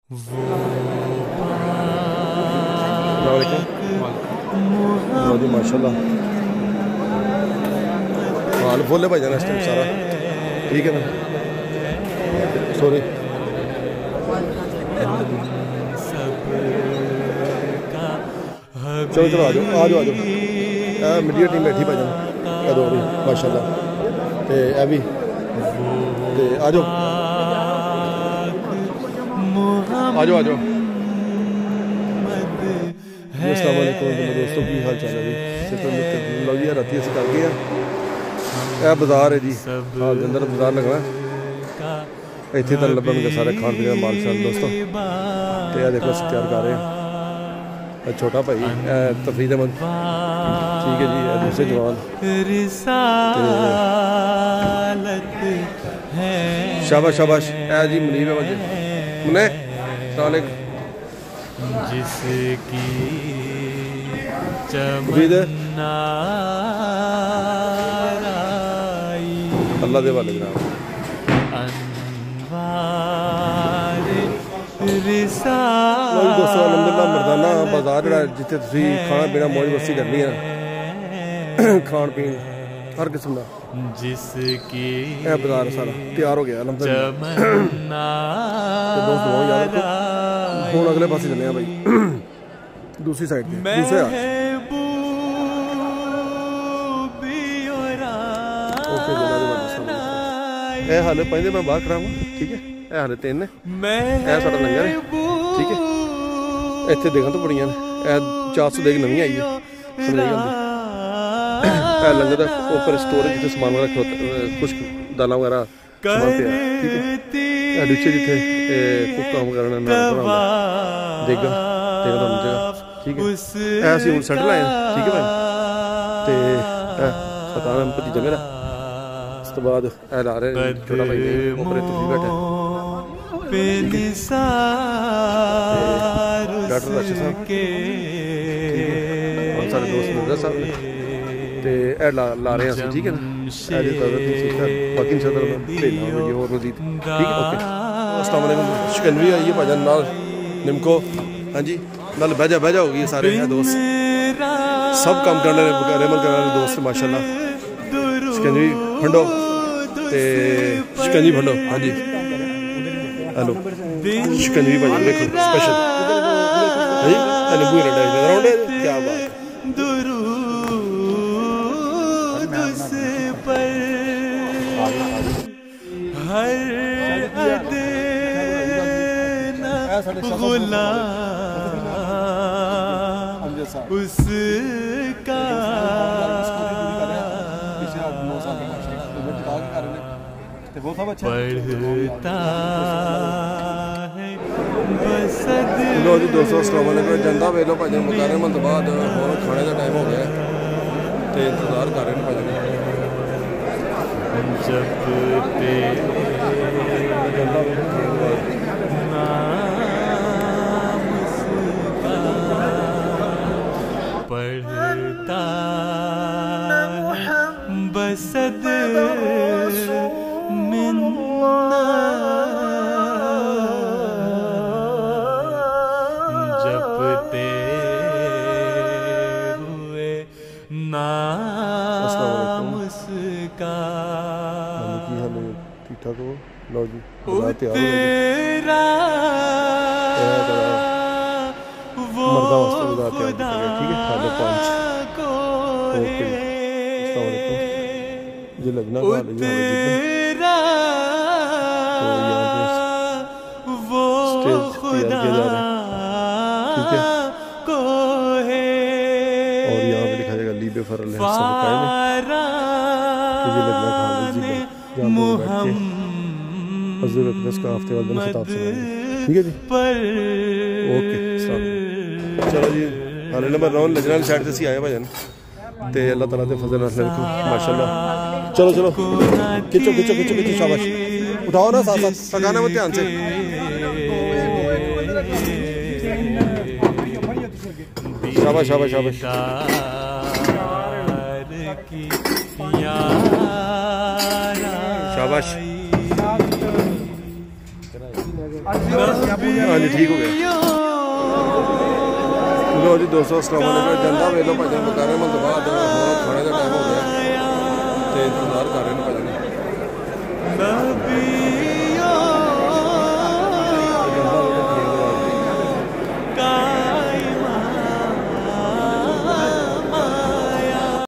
जी माशाल्लाह हाल फुल है भाईजान इस टाइम सारा ठीक है ना। सॉरी चलो चलो आ जाओ आ जाओ आ जाओ। मीडिया टीम बैठी भाईजान कदों भी माशाल्लाह ते भी आ जाओ आ जाओ आ जाओ। अस्सलाम वालेकुम दोस्तों की हाल चाल है जी। लो जी राती अस कर गए यह बाजार है जी हाल के अंदर बाजार लगना इतने तो लभन सारे खान पीने का माल शाल दोस्तों। तो यह देखो तैयार कर रहे हैं छोटा भाई तफरीद अहमद ठीक है जी दूसरे जवान शाबाश शाबाश जी मुनीब अहमद मुने जिसकी अल्लाह दे वाले जनाब दोस्तों अलहमदुलिल्लाह मरदाना बाजार जरा जिथे तुसी खाना पीना मौज मस्ती करनी है खान पीन हर किस्म का जिसकी बाजार सारा तैयार हो गया अलहमदुलिल्लाह। हूँ अगले पास चले भाई दूसरी साइड दूसरे हाले पहले मैं बाहर खड़ा हूँ ठीक है यह हाले तीन ने यह साਡਾ लंगर है ठीक है। इतने देखने तो बड़िया ने 400 देख नवी आई है लंगर का उपर स्टोर है जिथे समान वगैरह कुछ दाल वगैरह समान पे ठीक है। डिचे जिथे कुक काम करना देगा ठीक है ऐसे हूँ सेटल आए ठीक है भाई तो सताना भतीजा मेरा उस तो बाद ला रहे छोटा भाई ऊपर बैठा डॉक्टर राशि साहब सारे दोस्त मिर्जा साहब ने तो ला रहे हैं ठीक है ना बाकी इंशाअल्लाह मैं भेजना वीडियो और मजीद ठीक है ओके। अस्सलाम वालेकुम शिकनवी आई है भाजन नाल निमको हाँ जी नाल बह जाओगी सारे दोस्त सब काम करने रेमल करने वाले दोस्त माशाल्लाह। शिकनवी भंडो ते शिकनवी भंडो हाँ जी हेलो शिकनवी भाजन देखो स्पेशल हाँ जी नींबू राउंड है क्या बात उसका लो जी दोस्तों अस्सलाम वालेकुम जनता वेलो भाजन मुका रहे मन तो बाद और खाने का टाइम हो गया तो इंतजार कर रहे हैं भाजन पढ़ता बसद जपते हुए नाम उसका ठीक ठाक हो लो जी तेरा मर्दा वास्ते ठीक है साढ़े 5 ओके ये लगना वो स्टेज तैयार किया जा रहा है ठीक है। और यहाँ पे लिखा जाएगा लीबे फरल है सब कायम तो ये लगना हज़ूर अक़दस का हफ्ते वाले दिन खिताब सुनाएंगे ठीक है जी ओके। चलो जी हाले नंबर 9 लजनाल साइड से आए भाजन ते अल्लाह ताला दे फजल नाल देखो माशाल्लाह। चलो चलो खिंचो खिंचो खिंचो खिंचो शाबाश उठाओ ना साथ साथ सगाना में ध्यान से शाबाश शाबाश शाबाश शाबाश हाँ जी ठीक हो गया। लो जी दोस्तों अस्सलाम वालेकुम। जंदा वेलो भजन बता रहे मैं दोबारा खाने का टाइम हो गया तो इंतजार कर रहे हैं भजन।